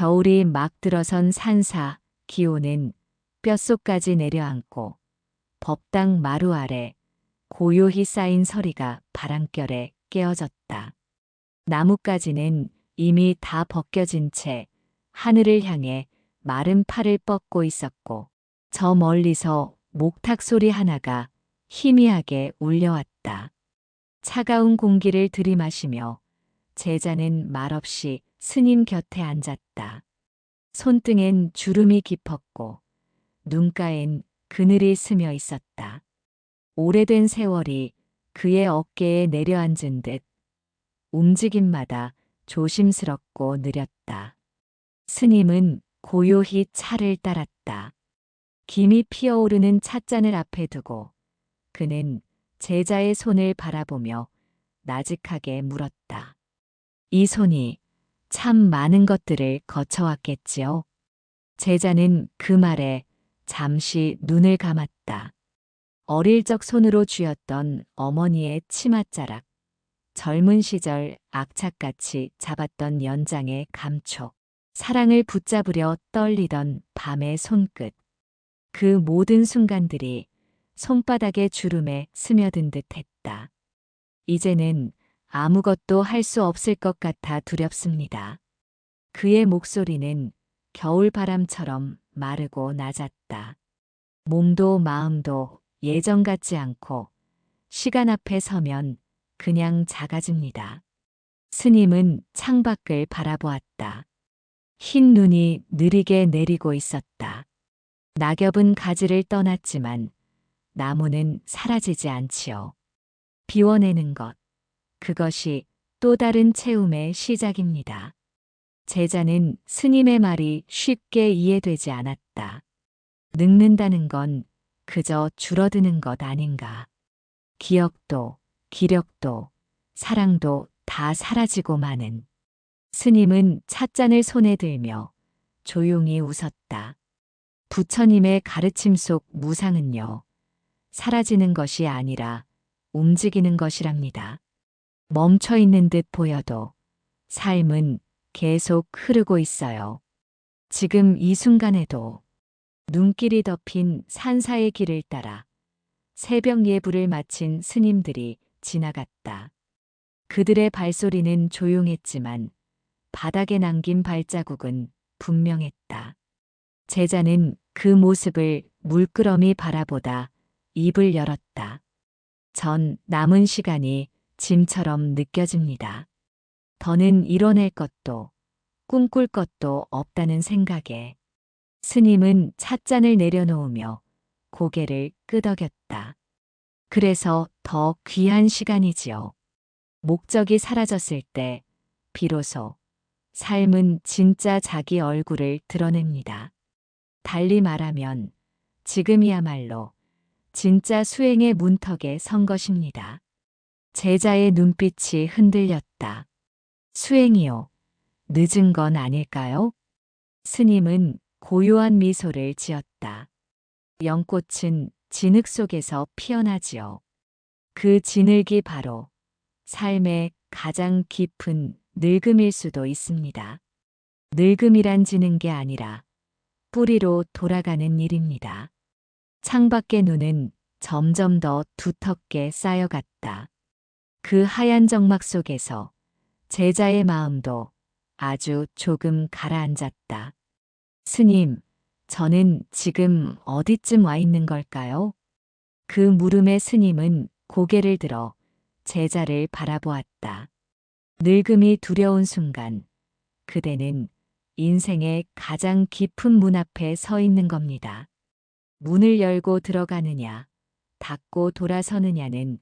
겨울이 막 들어선 산사, 기온은 뼛속까지 내려앉고 법당 마루 아래 고요히 쌓인 서리가 바람결에 깨어졌다. 나뭇가지는 이미 다 벗겨진 채 하늘을 향해 마른 팔을 뻗고 있었고 저 멀리서 목탁 소리 하나가 희미하게 울려왔다. 차가운 공기를 들이마시며 제자는 말없이 스님 곁에 앉았다. 손등엔 주름이 깊었고 눈가엔 그늘이 스며 있었다. 오래된 세월이 그의 어깨에 내려앉은 듯 움직임마다 조심스럽고 느렸다. 스님은 고요히 차를 따랐다. 김이 피어오르는 찻잔을 앞에 두고 그는 제자의 손을 바라보며 나직하게 물었다. 이 손이 참 많은 것들을 거쳐왔겠지요. 제자는 그 말에 잠시 눈을 감았다. 어릴 적 손으로 쥐었던 어머니의 치맛자락, 젊은 시절 악착같이 잡았던 연장의 감촉, 사랑을 붙잡으려 떨리던 밤의 손끝. 그 모든 순간들이 손바닥의 주름에 스며든 듯 했다. 이제는 아무것도 할 수 없을 것 같아 두렵습니다. 그의 목소리는 겨울바람처럼 마르고 낮았다. 몸도 마음도 예전 같지 않고 시간 앞에 서면 그냥 작아집니다. 스님은 창밖을 바라보았다. 흰 눈이 느리게 내리고 있었다. 낙엽은 가지를 떠났지만 나무는 사라지지 않지요. 비워내는 것, 그것이 또 다른 체움의 시작입니다. 제자는 스님의 말이 쉽게 이해되지 않았다. 늙는다는 건 그저 줄어드는 것 아닌가. 기억도, 기력도, 사랑도 다 사라지고 마는. 스님은 찻잔을 손에 들며 조용히 웃었다. 부처님의 가르침 속 무상은요, 사라지는 것이 아니라 움직이는 것이랍니다. 멈춰 있는 듯 보여도 삶은 계속 흐르고 있어요. 지금 이 순간에도 눈길이 덮인 산사의 길을 따라 새벽 예불을 마친 스님들이 지나갔다. 그들의 발소리는 조용했지만 바닥에 남긴 발자국은 분명했다. 제자는 그 모습을 물끄러미 바라보다 입을 열었다. 전 남은 시간이 짐처럼 느껴집니다. 더는 이뤄낼 것도 꿈꿀 것도 없다는 생각에 스님은 찻잔을 내려놓으며 고개를 끄덕였다. 그래서 더 귀한 시간이지요. 목적이 사라졌을 때 비로소 삶은 진짜 자기 얼굴을 드러냅니다. 달리 말하면 지금이야말로 진짜 수행의 문턱에 선 것입니다. 제자의 눈빛이 흔들렸다. 수행이요, 늦은 건 아닐까요? 스님은 고요한 미소를 지었다. 연꽃은 진흙 속에서 피어나지요. 그 진흙이 바로 삶의 가장 깊은 늙음일 수도 있습니다. 늙음이란 지는 게 아니라 뿌리로 돌아가는 일입니다. 창밖의 눈은 점점 더 두텁게 쌓여갔다. 그 하얀 정막 속에서 제자의 마음도 아주 조금 가라앉았다. 스님, 저는 지금 어디쯤 와 있는 걸까요? 그 물음에 스님은 고개를 들어 제자를 바라보았다. 늙음이 두려운 순간, 그대는 인생의 가장 깊은 문 앞에 서 있는 겁니다. 문을 열고 들어가느냐, 닫고 돌아서느냐는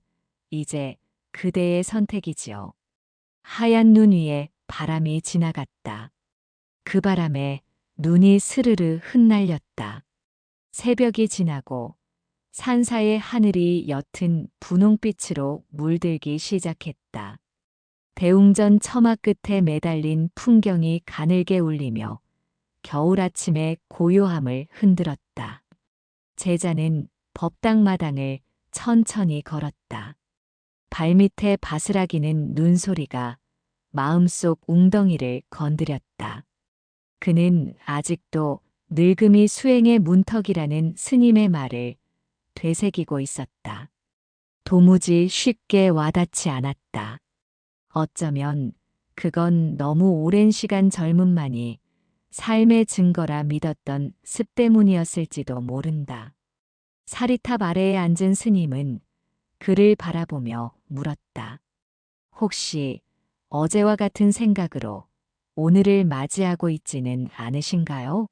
이제 그대의 선택이지요. 하얀 눈 위에 바람이 지나갔다. 그 바람에 눈이 스르르 흩날렸다. 새벽이 지나고 산사의 하늘이 옅은 분홍빛으로 물들기 시작했다. 대웅전 처마 끝에 매달린 풍경이 가늘게 울리며 겨울 아침의 고요함을 흔들었다. 제자는 법당 마당을 천천히 걸었다. 발밑에 바스라기는 눈소리가 마음속 웅덩이를 건드렸다. 그는 아직도 늙음이 수행의 문턱이라는 스님의 말을 되새기고 있었다. 도무지 쉽게 와닿지 않았다. 어쩌면 그건 너무 오랜 시간 젊음만이 삶의 증거라 믿었던 습 때문이었을지도 모른다. 사리탑 아래에 앉은 스님은 그를 바라보며 물었다. 혹시 어제와 같은 생각으로 오늘을 맞이하고 있지는 않으신가요?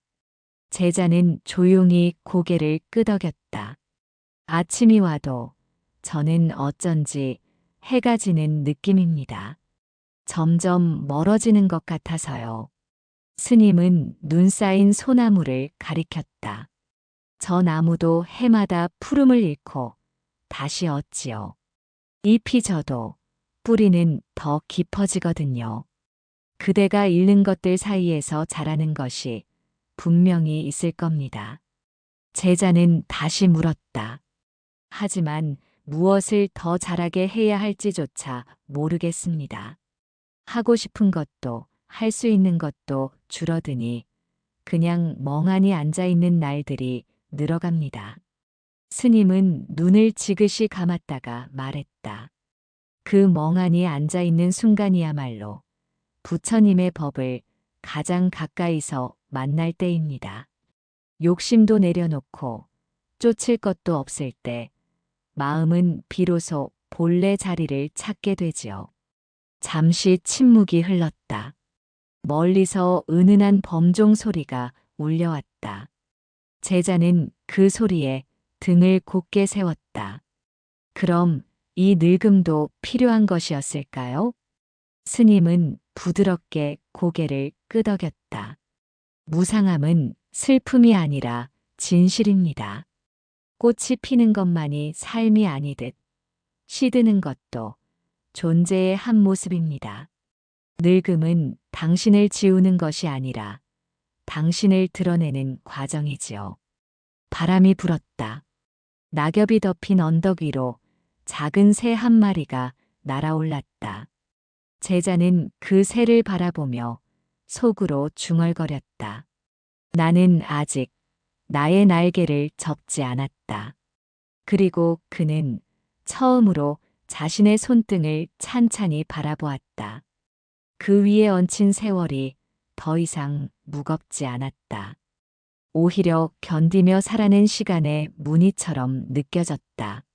제자는 조용히 고개를 끄덕였다. 아침이 와도 저는 어쩐지 해가 지는 느낌입니다. 점점 멀어지는 것 같아서요. 스님은 눈 쌓인 소나무를 가리켰다. 저 나무도 해마다 푸름을 잃고 다시 얻지요. 잎이 져도 뿌리는 더 깊어지거든요. 그대가 잃는 것들 사이에서 자라는 것이 분명히 있을 겁니다. 제자는 다시 물었다. 하지만 무엇을 더 잘하게 해야 할지조차 모르겠습니다. 하고 싶은 것도 할 수 있는 것도 줄어드니 그냥 멍하니 앉아 있는 날들이 늘어갑니다. 스님은 눈을 지그시 감았다가 말했다. 그 멍하니 앉아 있는 순간이야말로 부처님의 법을 가장 가까이서 만날 때입니다. 욕심도 내려놓고 쫓을 것도 없을 때 마음은 비로소 본래 자리를 찾게 되지요. 잠시 침묵이 흘렀다. 멀리서 은은한 범종 소리가 울려왔다. 제자는 그 소리에 등을 곧게 세웠다. 그럼 이 늙음도 필요한 것이었을까요? 스님은 부드럽게 고개를 끄덕였다. 무상함은 슬픔이 아니라 진실입니다. 꽃이 피는 것만이 삶이 아니듯 시드는 것도 존재의 한 모습입니다. 늙음은 당신을 지우는 것이 아니라 당신을 드러내는 과정이지요. 바람이 불었다. 낙엽이 덮인 언덕 위로 작은 새 한 마리가 날아올랐다. 제자는 그 새를 바라보며 속으로 중얼거렸다. 나는 아직 나의 날개를 접지 않았다. 그리고 그는 처음으로 자신의 손등을 찬찬히 바라보았다. 그 위에 얹힌 세월이 더 이상 무겁지 않았다. 오히려 견디며 살아낸 시간의 무늬처럼 느껴졌다.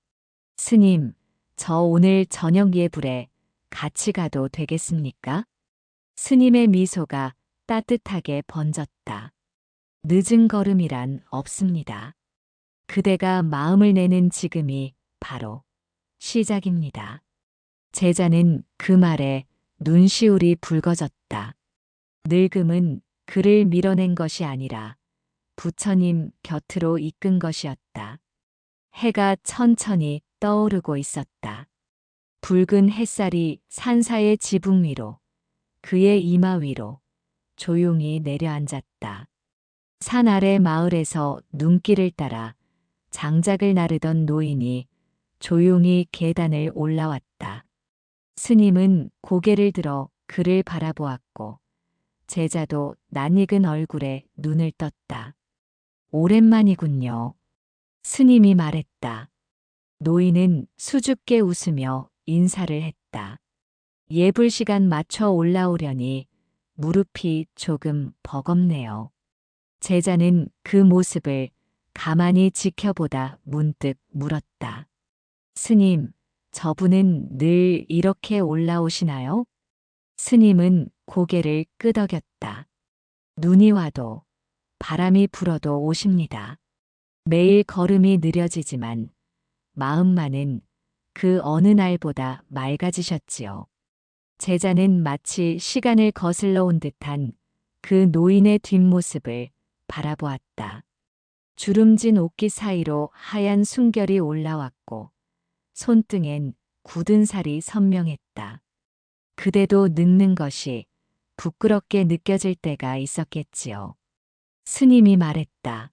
스님, 저 오늘 저녁 예불에 같이 가도 되겠습니까? 스님의 미소가 따뜻하게 번졌다. 늦은 걸음이란 없습니다. 그대가 마음을 내는 지금이 바로 시작입니다. 제자는 그 말에 눈시울이 붉어졌다. 늙음은 그를 밀어낸 것이 아니라 부처님 곁으로 이끈 것이었다. 해가 천천히 떠오르고 있었다. 붉은 햇살이 산사의 지붕 위로, 그의 이마 위로 조용히 내려앉았다. 산 아래 마을에서 눈길을 따라 장작을 나르던 노인이 조용히 계단을 올라왔다. 스님은 고개를 들어 그를 바라보았고 제자도 낯익은 얼굴에 눈을 떴다. 오랜만이군요. 스님이 말했다. 노인은 수줍게 웃으며 인사를 했다. 예불 시간 맞춰 올라오려니 무릎이 조금 버겁네요. 제자는 그 모습을 가만히 지켜보다 문득 물었다. 스님, 저분은 늘 이렇게 올라오시나요? 스님은 고개를 끄덕였다. 눈이 와도 바람이 불어도 오십니다. 매일 걸음이 느려지지만 마음만은 그 어느 날보다 맑아지셨지요. 제자는 마치 시간을 거슬러 온 듯한 그 노인의 뒷모습을 바라보았다. 주름진 옷깃 사이로 하얀 순결이 올라왔고 손등엔 굳은 살이 선명했다. 그대도 늙는 것이 부끄럽게 느껴질 때가 있었겠지요. 스님이 말했다.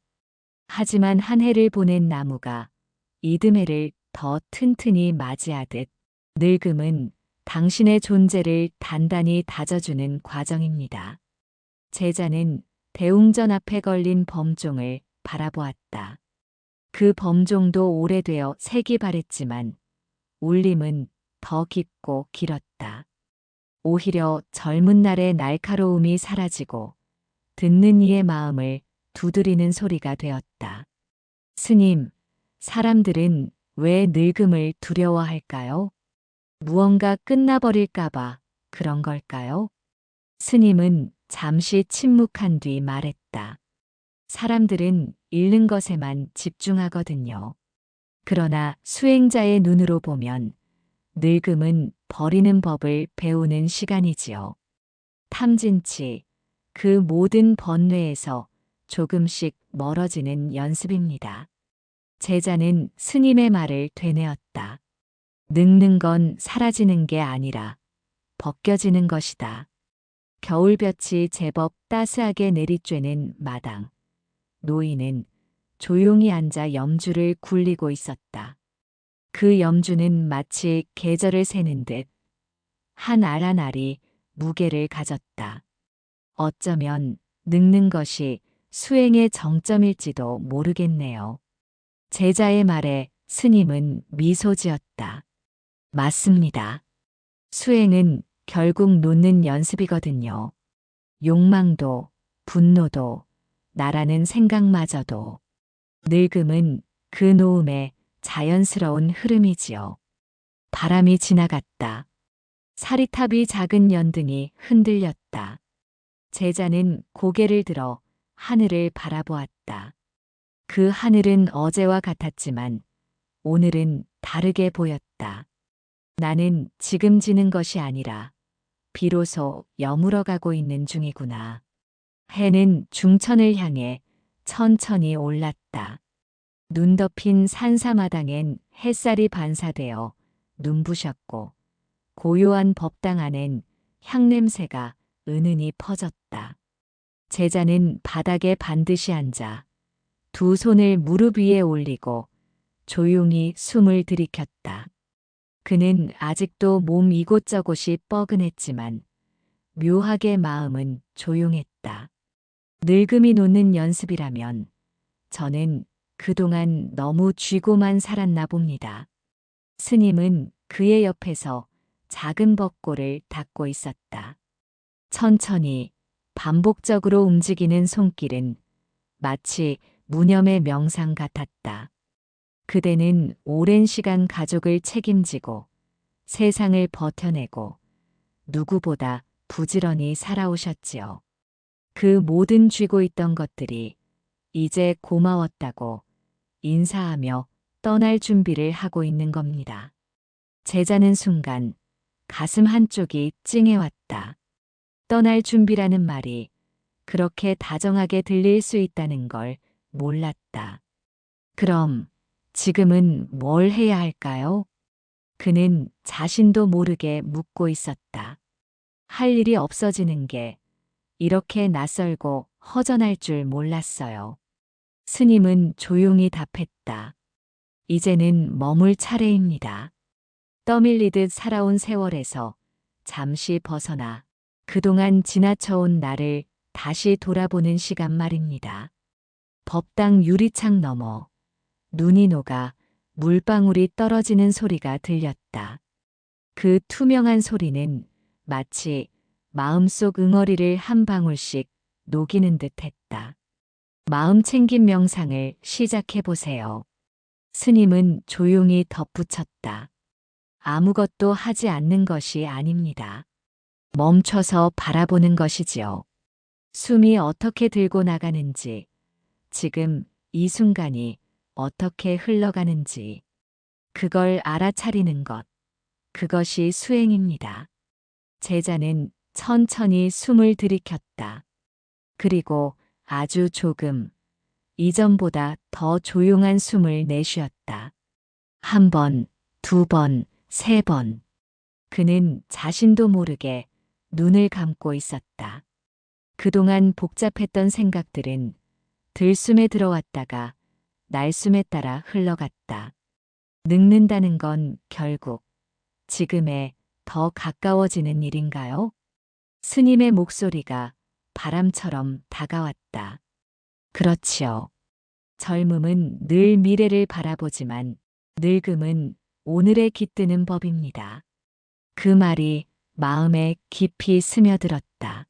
하지만 한 해를 보낸 나무가 이듬해를 더 튼튼히 맞이하듯 늙음은 당신의 존재를 단단히 다져주는 과정입니다. 제자는 대웅전 앞에 걸린 범종을 바라보았다. 그 범종도 오래되어 색이 바랬지만 울림은 더 깊고 길었다. 오히려 젊은 날의 날카로움이 사라지고 듣는 이의 마음을 두드리는 소리가 되었다. 스님, 사람들은 왜 늙음을 두려워할까요? 무언가 끝나버릴까봐 그런 걸까요? 스님은 잠시 침묵한 뒤 말했다. 사람들은 잃는 것에만 집중하거든요. 그러나 수행자의 눈으로 보면 늙음은 버리는 법을 배우는 시간이지요. 탐진치, 그 모든 번뇌에서 조금씩 멀어지는 연습입니다. 제자는 스님의 말을 되뇌었다. 늙는 건 사라지는 게 아니라 벗겨지는 것이다. 겨울볕이 제법 따스하게 내리쬐는 마당. 노인은 조용히 앉아 염주를 굴리고 있었다. 그 염주는 마치 계절을 세는 듯 한 알 한 알이 무게를 가졌다. 어쩌면 늙는 것이 수행의 정점일지도 모르겠네요. 제자의 말에 스님은 미소 지었다. 맞습니다. 수행은 결국 놓는 연습이거든요. 욕망도, 분노도, 나라는 생각마저도. 늙음은 그 놓음의 자연스러운 흐름이지요. 바람이 지나갔다. 사리탑이 작은 연등이 흔들렸다. 제자는 고개를 들어 하늘을 바라보았다. 그 하늘은 어제와 같았지만 오늘은 다르게 보였다. 나는 지금 지는 것이 아니라 비로소 여물어가고 있는 중이구나. 해는 중천을 향해 천천히 올랐다. 눈 덮인 산사마당엔 햇살이 반사되어 눈부셨고 고요한 법당 안엔 향냄새가 은은히 퍼졌다. 제자는 바닥에 반드시 앉아 두 손을 무릎 위에 올리고 조용히 숨을 들이켰다. 그는 아직도 몸 이곳저곳이 뻐근했지만 묘하게 마음은 조용했다. 늙음이 놓는 연습이라면 저는 그동안 너무 쥐고만 살았나 봅니다. 스님은 그의 옆에서 작은 벚꽃을 닦고 있었다. 천천히 반복적으로 움직이는 손길은 마치 무념의 명상 같았다. 그대는 오랜 시간 가족을 책임지고 세상을 버텨내고 누구보다 부지런히 살아오셨지요. 그 모든 쥐고 있던 것들이 이제 고마웠다고 인사하며 떠날 준비를 하고 있는 겁니다. 제자는 순간 가슴 한쪽이 찡해왔다. 떠날 준비라는 말이 그렇게 다정하게 들릴 수 있다는 걸 몰랐다. 그럼 지금은 뭘 해야 할까요? 그는 자신도 모르게 묻고 있었다. 할 일이 없어지는 게 이렇게 낯설고 허전할 줄 몰랐어요. 스님은 조용히 답했다. 이제는 머물 차례입니다. 떠밀리듯 살아온 세월에서 잠시 벗어나 그동안 지나쳐온 나를 다시 돌아보는 시간 말입니다. 법당 유리창 너머 눈이 녹아 물방울이 떨어지는 소리가 들렸다. 그 투명한 소리는 마치 마음속 응어리를 한 방울씩 녹이는 듯 했다. 마음 챙김 명상을 시작해 보세요. 스님은 조용히 덧붙였다. 아무것도 하지 않는 것이 아닙니다. 멈춰서 바라보는 것이지요. 숨이 어떻게 들고 나가는지, 지금 이 순간이 어떻게 흘러가는지, 그걸 알아차리는 것, 그것이 수행입니다. 제자는 천천히 숨을 들이켰다. 그리고 아주 조금, 이전보다 더 조용한 숨을 내쉬었다. 한 번, 두 번, 세 번. 그는 자신도 모르게 눈을 감고 있었다. 그동안 복잡했던 생각들은 들숨에 들어왔다가 날숨에 따라 흘러갔다. 늙는다는 건 결국 지금에 더 가까워지는 일인가요? 스님의 목소리가 바람처럼 다가왔다. 그렇지요. 젊음은 늘 미래를 바라보지만 늙음은 오늘에 깃드는 법입니다. 그 말이 마음에 깊이 스며들었다.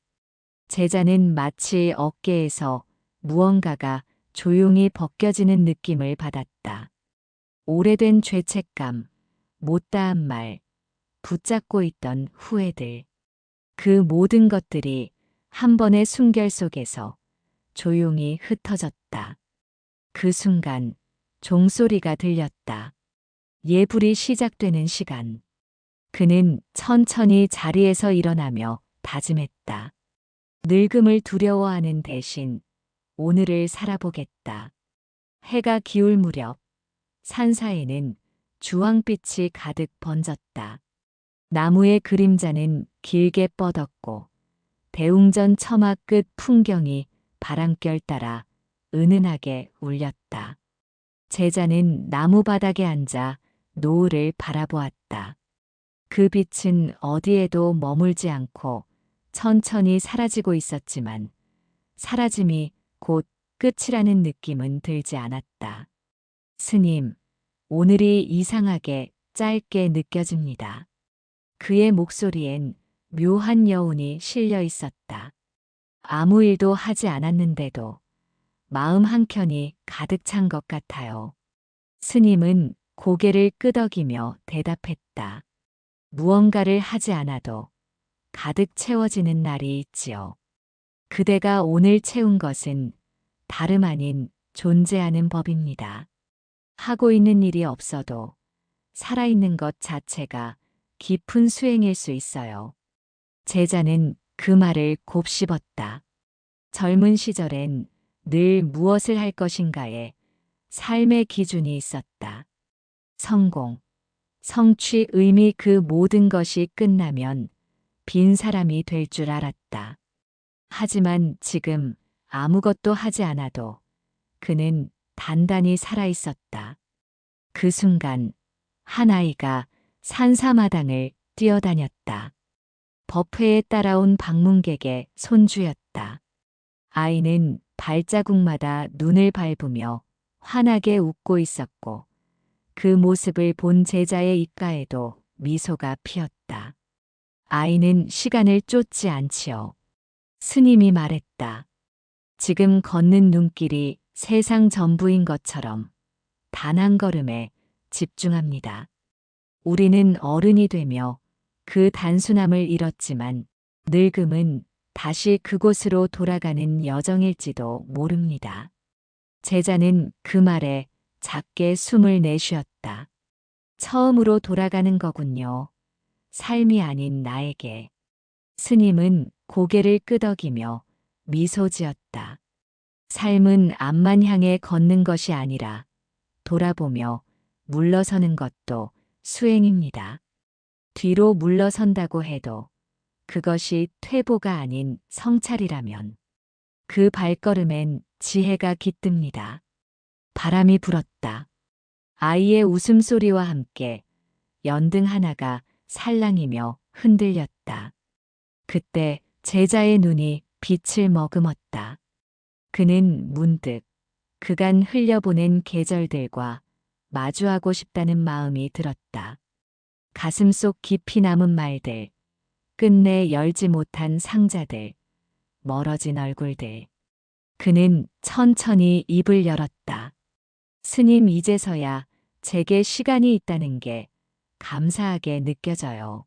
제자는 마치 어깨에서 무언가가 조용히 벗겨지는 느낌을 받았다. 오래된 죄책감, 못다한 말, 붙잡고 있던 후회들. 그 모든 것들이 한 번의 숨결 속에서 조용히 흩어졌다. 그 순간 종소리가 들렸다. 예불이 시작되는 시간. 그는 천천히 자리에서 일어나며 다짐했다. 늙음을 두려워하는 대신 오늘을 살아보겠다. 해가 기울 무렵 산사에는 주황빛이 가득 번졌다. 나무의 그림자는 길게 뻗었고 대웅전 처마 끝 풍경이 바람결 따라 은은하게 울렸다. 제자는 나무 바닥에 앉아 노을을 바라보았다. 그 빛은 어디에도 머물지 않고 천천히 사라지고 있었지만 사라짐이 곧 끝이라는 느낌은 들지 않았다. 스님, 오늘이 이상하게 짧게 느껴집니다. 그의 목소리엔 묘한 여운이 실려 있었다. 아무 일도 하지 않았는데도 마음 한켠이 가득 찬 것 같아요. 스님은 고개를 끄덕이며 대답했다. 무언가를 하지 않아도 가득 채워지는 날이 있지요. 그대가 오늘 채운 것은 다름 아닌 존재하는 법입니다. 하고 있는 일이 없어도 살아있는 것 자체가 깊은 수행일 수 있어요. 제자는 그 말을 곱씹었다. 젊은 시절엔 늘 무엇을 할 것인가에 삶의 기준이 있었다. 성공, 성취, 의미 그 모든 것이 끝나면 빈 사람이 될 줄 알았다. 하지만 지금 아무것도 하지 않아도 그는 단단히 살아 있었다. 그 순간 한 아이가 산사마당을 뛰어다녔다. 법회에 따라온 방문객의 손주였다. 아이는 발자국마다 눈을 밟으며 환하게 웃고 있었고 그 모습을 본 제자의 입가에도 미소가 피었다. 아이는 시간을 쫓지 않지요. 스님이 말했다. 지금 걷는 눈길이 세상 전부인 것처럼 단 한 걸음에 집중합니다. 우리는 어른이 되며 그 단순함을 잃었지만 늙음은 다시 그곳으로 돌아가는 여정일지도 모릅니다. 제자는 그 말에 작게 숨을 내쉬었다. 처음으로 돌아가는 거군요. 삶이 아닌 나에게. 스님은 고개를 끄덕이며 미소 지었다. 삶은 앞만 향해 걷는 것이 아니라 돌아보며 물러서는 것도 수행입니다. 뒤로 물러선다고 해도 그것이 퇴보가 아닌 성찰이라면 그 발걸음엔 지혜가 깃듭니다. 바람이 불었다. 아이의 웃음소리와 함께 연등 하나가 살랑이며 흔들렸다. 그때 제자의 눈이 빛을 머금었다. 그는 문득 그간 흘려보낸 계절들과 마주하고 싶다는 마음이 들었다. 가슴속 깊이 남은 말들, 끝내 열지 못한 상자들, 멀어진 얼굴들. 그는 천천히 입을 열었다. 스님, 이제서야 제게 시간이 있다는 게 감사하게 느껴져요.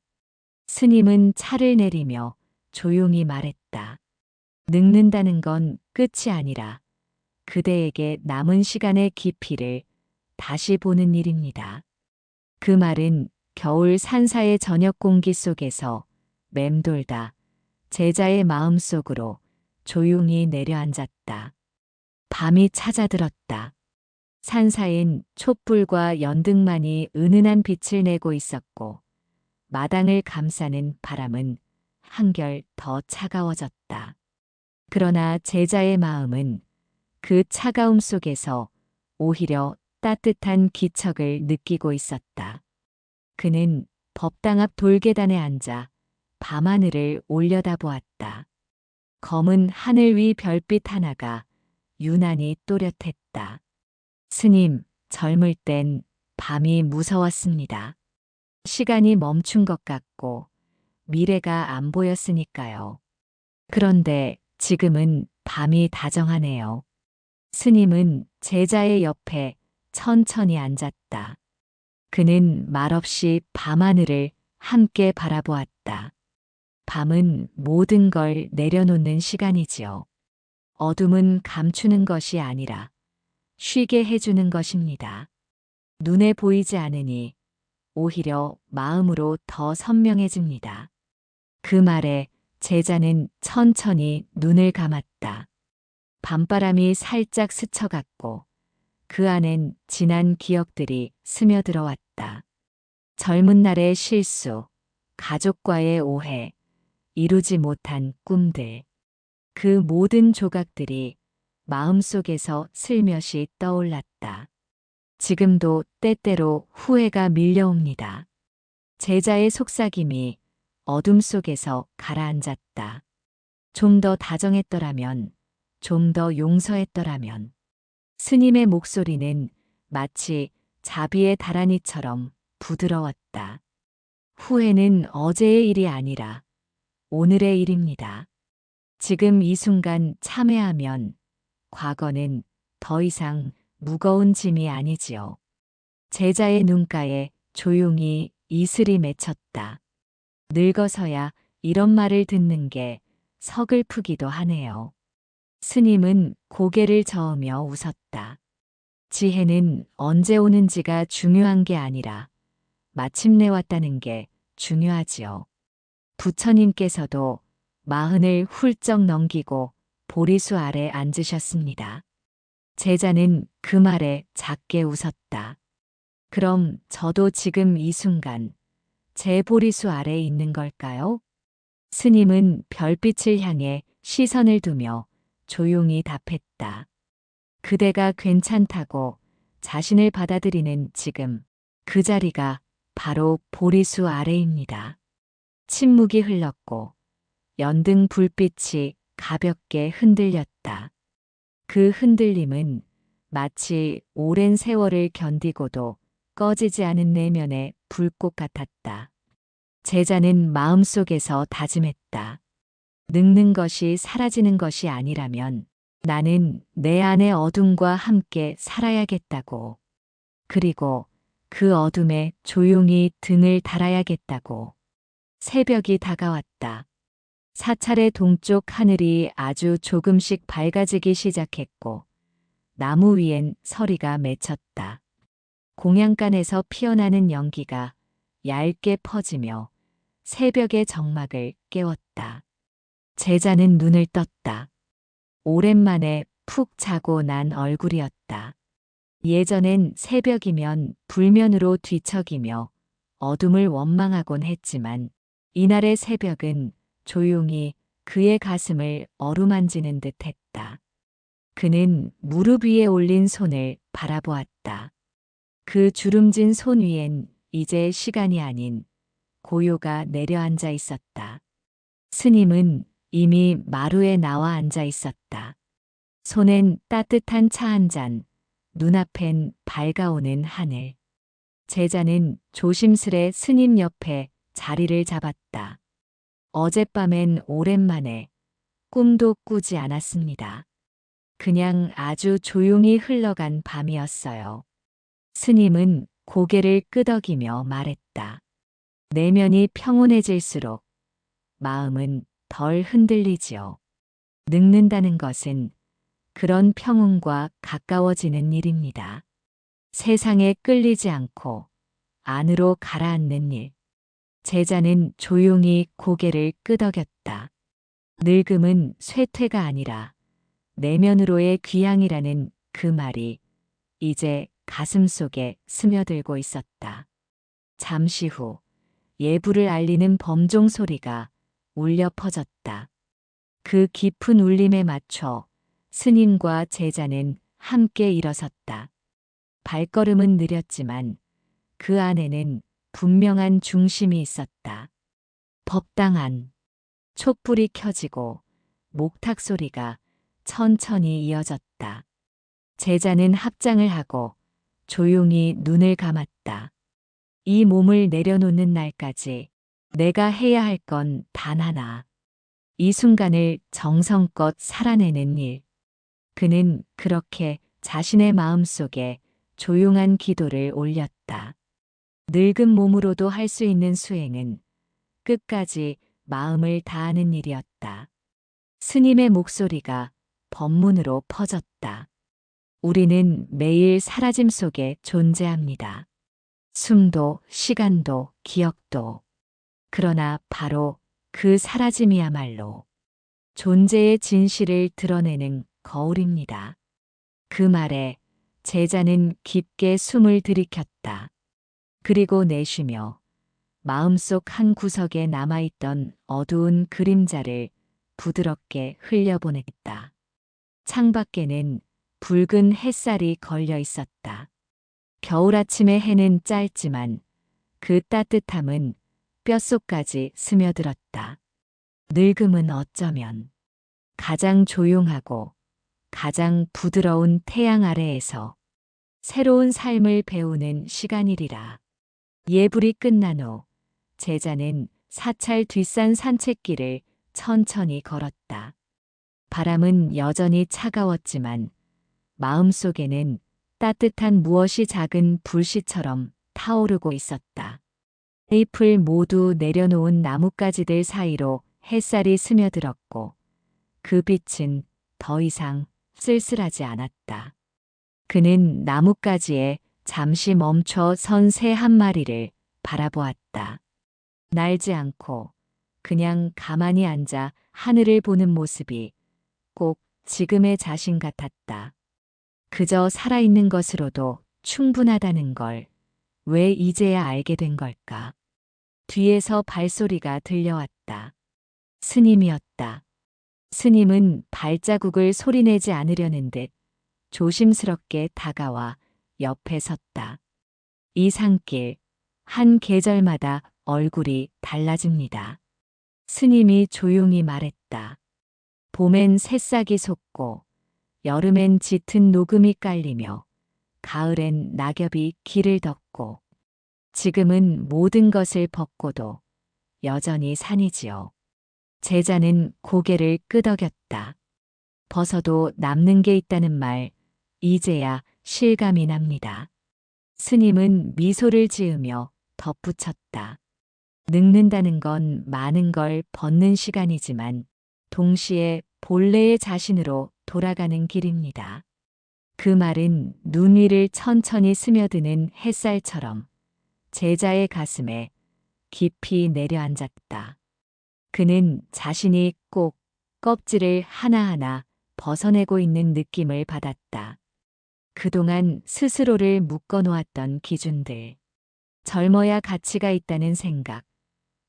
스님은 차를 내리며 조용히 말했다. 늙는다는 건 끝이 아니라 그대에게 남은 시간의 깊이를 다시 보는 일입니다. 그 말은 겨울 산사의 저녁 공기 속에서 맴돌다 제자의 마음 속으로 조용히 내려앉았다. 밤이 찾아들었다. 산사엔 촛불과 연등만이 은은한 빛을 내고 있었고 마당을 감싸는 바람은 한결 더 차가워졌다. 그러나 제자의 마음은 그 차가움 속에서 오히려 따뜻한 기척을 느끼고 있었다. 그는 법당 앞 돌계단에 앉아 밤하늘을 올려다보았다. 검은 하늘 위 별빛 하나가 유난히 또렷했다. 스님, 젊을 땐 밤이 무서웠습니다. 시간이 멈춘 것 같고 미래가 안 보였으니까요. 그런데 지금은 밤이 다정하네요. 스님은 제자의 옆에 천천히 앉았다. 그는 말없이 밤하늘을 함께 바라보았다. 밤은 모든 걸 내려놓는 시간이지요. 어둠은 감추는 것이 아니라 쉬게 해주는 것입니다. 눈에 보이지 않으니 오히려 마음으로 더 선명해집니다. 그 말에 제자는 천천히 눈을 감았다. 밤바람이 살짝 스쳐갔고 그 안엔 지난 기억들이 스며들어왔다. 젊은 날의 실수, 가족과의 오해, 이루지 못한 꿈들. 그 모든 조각들이 마음속에서 슬며시 떠올랐다. 지금도 때때로 후회가 밀려옵니다. 제자의 속삭임이 어둠 속에서 가라앉았다. 좀 더 다정했더라면, 좀 더 용서했더라면. 스님의 목소리는 마치 자비의 다라니처럼 부드러웠다. 후회는 어제의 일이 아니라 오늘의 일입니다. 지금 이 순간 참회하면 과거는 더 이상 무거운 짐이 아니지요. 제자의 눈가에 조용히 이슬이 맺혔다. 늙어서야 이런 말을 듣는 게 서글프기도 하네요. 스님은 고개를 저으며 웃었다. 지혜는 언제 오는지가 중요한 게 아니라 마침내 왔다는 게 중요하지요. 부처님께서도 40을 훌쩍 넘기고 보리수 아래 앉으셨습니다. 제자는 그 말에 작게 웃었다. 그럼 저도 지금 이 순간 제 보리수 아래에 있는 걸까요? 스님은 별빛을 향해 시선을 두며 조용히 답했다. 그대가 괜찮다고 자신을 받아들이는 지금 그 자리가 바로 보리수 아래입니다. 침묵이 흘렀고 연등 불빛이 가볍게 흔들렸다. 그 흔들림은 마치 오랜 세월을 견디고도 꺼지지 않은 내면의 불꽃 같았다. 제자는 마음속에서 다짐했다. 늙는 것이 사라지는 것이 아니라면 나는 내 안의 어둠과 함께 살아야겠다고. 그리고 그 어둠에 조용히 등을 달아야겠다고. 새벽이 다가왔다. 사찰의 동쪽 하늘이 아주 조금씩 밝아지기 시작했고 나무 위엔 서리가 맺혔다. 공양간에서 피어나는 연기가 얇게 퍼지며 새벽의 정막을 깨웠다. 제자는 눈을 떴다. 오랜만에 푹 자고 난 얼굴이었다. 예전엔 새벽이면 불면으로 뒤척이며 어둠을 원망하곤 했지만 이날의 새벽은 조용히 그의 가슴을 어루만지는 듯 했다. 그는 무릎 위에 올린 손을 바라보았다. 그 주름진 손 위엔 이제 시간이 아닌 고요가 내려앉아 있었다. 스님은 이미 마루에 나와 앉아 있었다. 손엔 따뜻한 차 한 잔, 눈앞엔 밝아오는 하늘. 제자는 조심스레 스님 옆에 자리를 잡았다. 어젯밤엔 오랜만에 꿈도 꾸지 않았습니다. 그냥 아주 조용히 흘러간 밤이었어요. 스님은 고개를 끄덕이며 말했다. 내면이 평온해질수록 마음은 덜 흔들리지요. 늙는다는 것은 그런 평온과 가까워지는 일입니다. 세상에 끌리지 않고 안으로 가라앉는 일. 제자는 조용히 고개를 끄덕였다. 늙음은 쇠퇴가 아니라 내면으로의 귀향이라는 그 말이 이제 가슴 속에 스며들고 있었다. 잠시 후 예불을 알리는 범종 소리가 울려 퍼졌다. 그 깊은 울림에 맞춰 스님과 제자는 함께 일어섰다. 발걸음은 느렸지만 그 안에는 분명한 중심이 있었다. 법당 안 촛불이 켜지고 목탁 소리가 천천히 이어졌다. 제자는 합장을 하고 조용히 눈을 감았다. 이 몸을 내려놓는 날까지 내가 해야 할 건 단 하나. 이 순간을 정성껏 살아내는 일. 그는 그렇게 자신의 마음속에 조용한 기도를 올렸다. 늙은 몸으로도 할 수 있는 수행은 끝까지 마음을 다하는 일이었다. 스님의 목소리가 법문으로 퍼졌다. 우리는 매일 사라짐 속에 존재합니다. 숨도, 시간도, 기억도. 그러나 바로 그 사라짐이야말로 존재의 진실을 드러내는 거울입니다. 그 말에 제자는 깊게 숨을 들이켰다. 그리고 내쉬며 마음속 한 구석에 남아있던 어두운 그림자를 부드럽게 흘려보냈다. 창밖에는 붉은 햇살이 걸려 있었다. 겨울 아침의 해는 짧지만 그 따뜻함은 뼛속까지 스며들었다. 늙음은 어쩌면 가장 조용하고 가장 부드러운 태양 아래에서 새로운 삶을 배우는 시간이리라. 예불이 끝난 후 제자는 사찰 뒷산 산책길을 천천히 걸었다. 바람은 여전히 차가웠지만 마음속에는 따뜻한 무엇이 작은 불씨처럼 타오르고 있었다. 잎을 모두 내려놓은 나뭇가지들 사이로 햇살이 스며들었고 그 빛은 더 이상 쓸쓸하지 않았다. 그는 나뭇가지에 잠시 멈춰 선 새 한 마리를 바라보았다. 날지 않고 그냥 가만히 앉아 하늘을 보는 모습이 꼭 지금의 자신 같았다. 그저 살아있는 것으로도 충분하다는 걸 왜 이제야 알게 된 걸까? 뒤에서 발소리가 들려왔다. 스님이었다. 스님은 발자국을 소리내지 않으려는 듯 조심스럽게 다가와 옆에 섰다. 이 산길, 한 계절마다 얼굴이 달라집니다. 스님이 조용히 말했다. 봄엔 새싹이 솟고, 여름엔 짙은 녹음이 깔리며, 가을엔 낙엽이 길을 덮고, 지금은 모든 것을 벗고도 여전히 산이지요. 제자는 고개를 끄덕였다. 벗어도 남는 게 있다는 말, 이제야 실감이 납니다. 스님은 미소를 지으며 덧붙였다. 늙는다는 건 많은 걸 벗는 시간이지만 동시에 본래의 자신으로 돌아가는 길입니다. 그 말은 눈 위를 천천히 스며드는 햇살처럼 제자의 가슴에 깊이 내려앉았다. 그는 자신이 꼭 껍질을 하나하나 벗어내고 있는 느낌을 받았다. 그동안 스스로를 묶어놓았던 기준들, 젊어야 가치가 있다는 생각,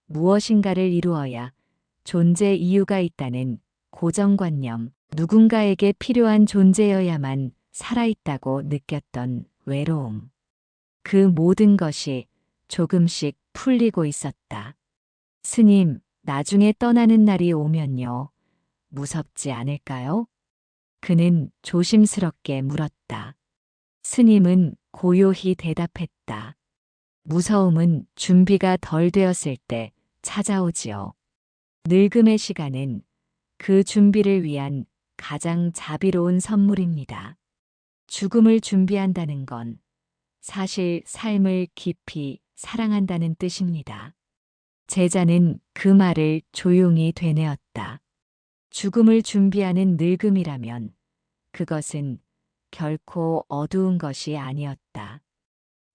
무엇인가를 이루어야 존재 이유가 있다는 고정관념, 누군가에게 필요한 존재여야만 살아있다고 느꼈던 외로움. 그 모든 것이 조금씩 풀리고 있었다. 스님, 나중에 떠나는 날이 오면요. 무섭지 않을까요? 그는 조심스럽게 물었다. 스님은 고요히 대답했다. 무서움은 준비가 덜 되었을 때 찾아오지요. 늙음의 시간은 그 준비를 위한 가장 자비로운 선물입니다. 죽음을 준비한다는 건 사실 삶을 깊이 사랑한다는 뜻입니다. 제자는 그 말을 조용히 되뇌었다. 죽음을 준비하는 늙음이라면 그것은 결코 어두운 것이 아니었다.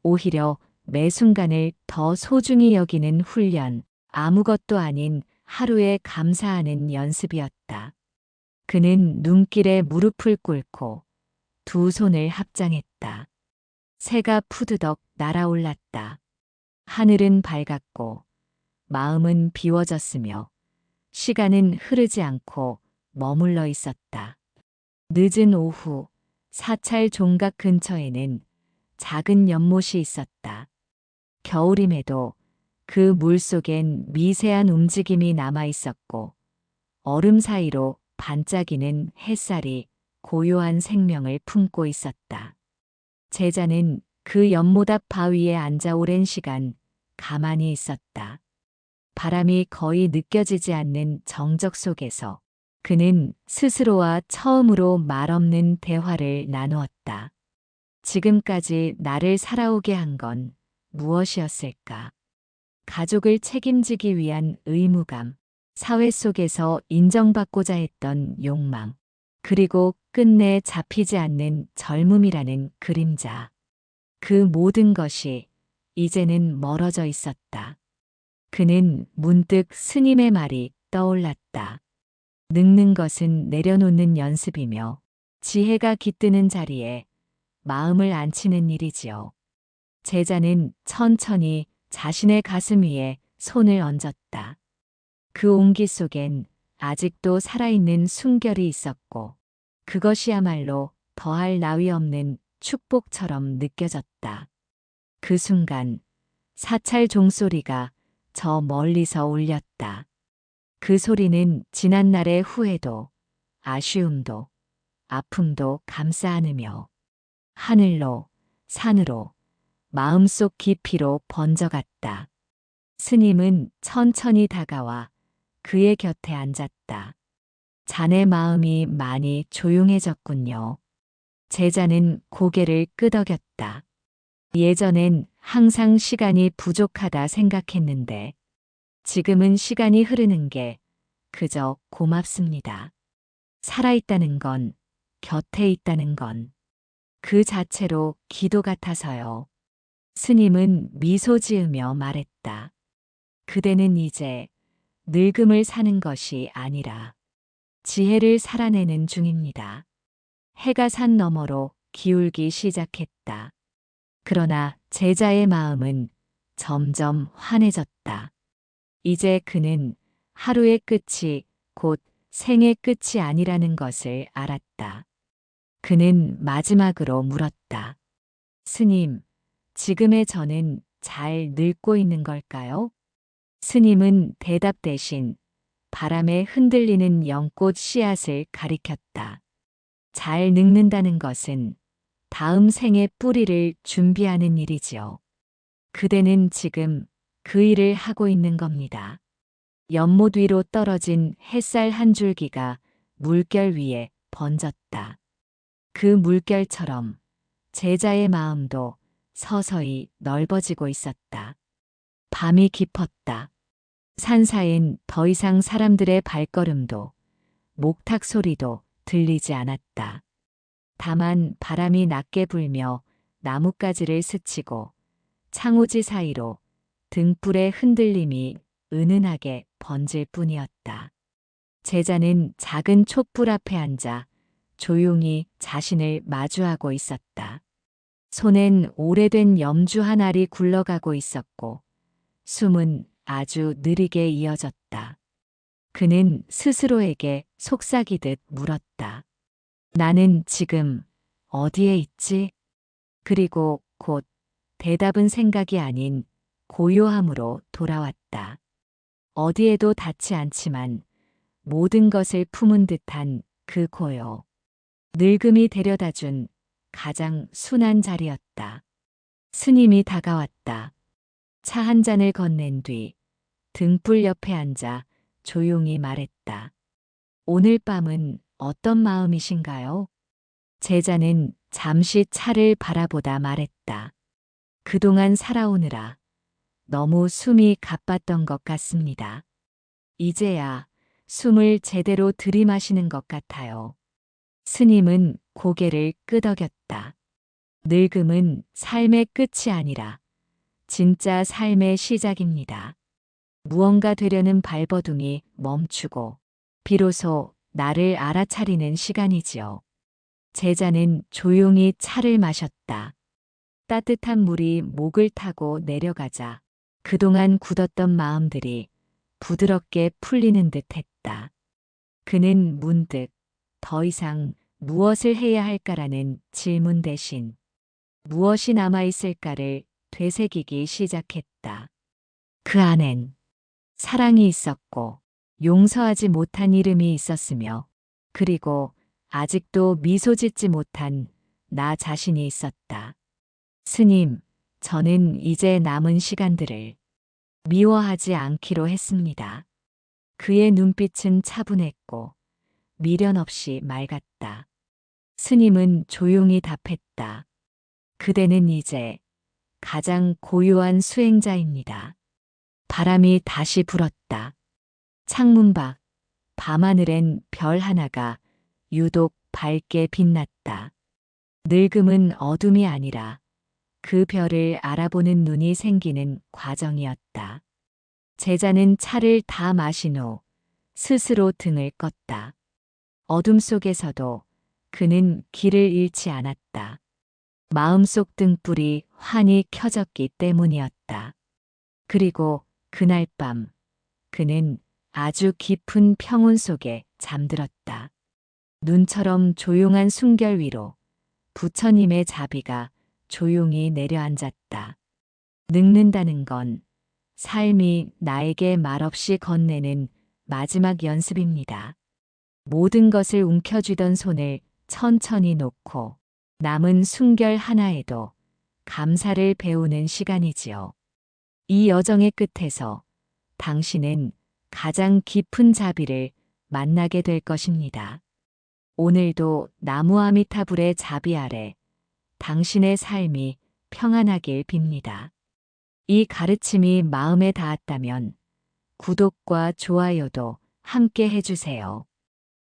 오히려 매 순간을 더 소중히 여기는 훈련, 아무것도 아닌 하루에 감사하는 연습이었다. 그는 눈길에 무릎을 꿇고 두 손을 합장했다. 새가 푸드덕 날아올랐다. 하늘은 밝았고 마음은 비워졌으며 시간은 흐르지 않고 머물러 있었다. 늦은 오후 사찰 종각 근처에는 작은 연못이 있었다. 겨울임에도 그 물속엔 미세한 움직임이 남아 있었고 얼음 사이로 반짝이는 햇살이 고요한 생명을 품고 있었다. 제자는 그 연못 앞 바위에 앉아 오랜 시간 가만히 있었다. 바람이 거의 느껴지지 않는 정적 속에서 그는 스스로와 처음으로 말없는 대화를 나누었다. 지금까지 나를 살아오게 한 건 무엇이었을까? 가족을 책임지기 위한 의무감, 사회 속에서 인정받고자 했던 욕망, 그리고 끝내 잡히지 않는 젊음이라는 그림자. 그 모든 것이 이제는 멀어져 있었다. 그는 문득 스님의 말이 떠올랐다. 늙는 것은 내려놓는 연습이며 지혜가 깃드는 자리에 마음을 앉히는 일이지요. 제자는 천천히 자신의 가슴 위에 손을 얹었다. 그 온기 속엔 아직도 살아있는 숨결이 있었고 그것이야말로 더할 나위 없는 축복처럼 느껴졌다. 그 순간 사찰 종소리가 저 멀리서 울렸다. 그 소리는 지난날의 후회도 아쉬움도 아픔도 감싸 안으며 하늘로 산으로 마음속 깊이로 번져갔다. 스님은 천천히 다가와 그의 곁에 앉았다. 자네 마음이 많이 조용해졌군요. 제자는 고개를 끄덕였다. 예전엔 항상 시간이 부족하다 생각했는데 지금은 시간이 흐르는 게 그저 고맙습니다. 살아있다는 건, 곁에 있다는 건 그 자체로 기도 같아서요. 스님은 미소 지으며 말했다. 그대는 이제 늙음을 사는 것이 아니라 지혜를 살아내는 중입니다. 해가 산 너머로 기울기 시작했다. 그러나 제자의 마음은 점점 환해졌다. 이제 그는 하루의 끝이 곧 생의 끝이 아니라는 것을 알았다. 그는 마지막으로 물었다. 스님, 지금의 저는 잘 늙고 있는 걸까요? 스님은 대답 대신 바람에 흔들리는 연꽃 씨앗을 가리켰다. 잘 늙는다는 것은 다음 생의 뿌리를 준비하는 일이지요. 그대는 지금 그 일을 하고 있는 겁니다. 연못 위로 떨어진 햇살 한 줄기가 물결 위에 번졌다. 그 물결처럼 제자의 마음도 서서히 넓어지고 있었다. 밤이 깊었다. 산사인 더 이상 사람들의 발걸음도 목탁 소리도 들리지 않았다. 다만 바람이 낮게 불며 나뭇가지를 스치고 창호지 사이로 등불의 흔들림이 은은하게 번질 뿐이었다. 제자는 작은 촛불 앞에 앉아 조용히 자신을 마주하고 있었다. 손엔 오래된 염주 한 알이 굴러가고 있었고 숨은 아주 느리게 이어졌다. 그는 스스로에게 속삭이듯 물었다. 나는 지금 어디에 있지? 그리고 곧 대답은 생각이 아닌 고요함으로 돌아왔다. 어디에도 닿지 않지만 모든 것을 품은 듯한 그 고요. 늙음이 데려다준 가장 순한 자리였다. 스님이 다가왔다. 차 한 잔을 건넨 뒤 등불 옆에 앉아 조용히 말했다. 오늘 밤은 어떤 마음이신가요? 제자는 잠시 차를 바라보다 말했다. 그동안 살아오느라 너무 숨이 가빴던 것 같습니다. 이제야 숨을 제대로 들이마시는 것 같아요. 스님은 고개를 끄덕였다. 늙음은 삶의 끝이 아니라 진짜 삶의 시작입니다. 무언가 되려는 발버둥이 멈추고 비로소 나를 알아차리는 시간이지요. 제자는 조용히 차를 마셨다. 따뜻한 물이 목을 타고 내려가자 그동안 굳었던 마음들이 부드럽게 풀리는 듯 했다. 그는 문득 더 이상 무엇을 해야 할까라는 질문 대신 무엇이 남아있을까를 되새기기 시작했다. 그 안엔 사랑이 있었고 용서하지 못한 이름이 있었으며 그리고 아직도 미소 짓지 못한 나 자신이 있었다. 스님, 저는 이제 남은 시간들을 미워하지 않기로 했습니다. 그의 눈빛은 차분했고 미련 없이 맑았다. 스님은 조용히 답했다. 그대는 이제 가장 고요한 수행자입니다. 바람이 다시 불었다. 창문 밖 밤하늘엔 별 하나가 유독 밝게 빛났다. 늙음은 어둠이 아니라 그 별을 알아보는 눈이 생기는 과정이었다. 제자는 차를 다 마신 후 스스로 등을 껐다. 어둠 속에서도 그는 길을 잃지 않았다. 마음속 등불이 환히 켜졌기 때문이었다. 그리고 그날 밤 그는 아주 깊은 평온 속에 잠들었다. 눈처럼 조용한 숨결 위로 부처님의 자비가 조용히 내려앉았다. 늙는다는 건 삶이 나에게 말없이 건네는 마지막 연습입니다. 모든 것을 움켜쥐던 손을 천천히 놓고 남은 숨결 하나에도 감사를 배우는 시간이지요. 이 여정의 끝에서 당신은 가장 깊은 자비를 만나게 될 것입니다. 오늘도 나무 아미타불의 자비 아래 당신의 삶이 평안하길 빕니다. 이 가르침이 마음에 닿았다면 구독과 좋아요도 함께 해주세요.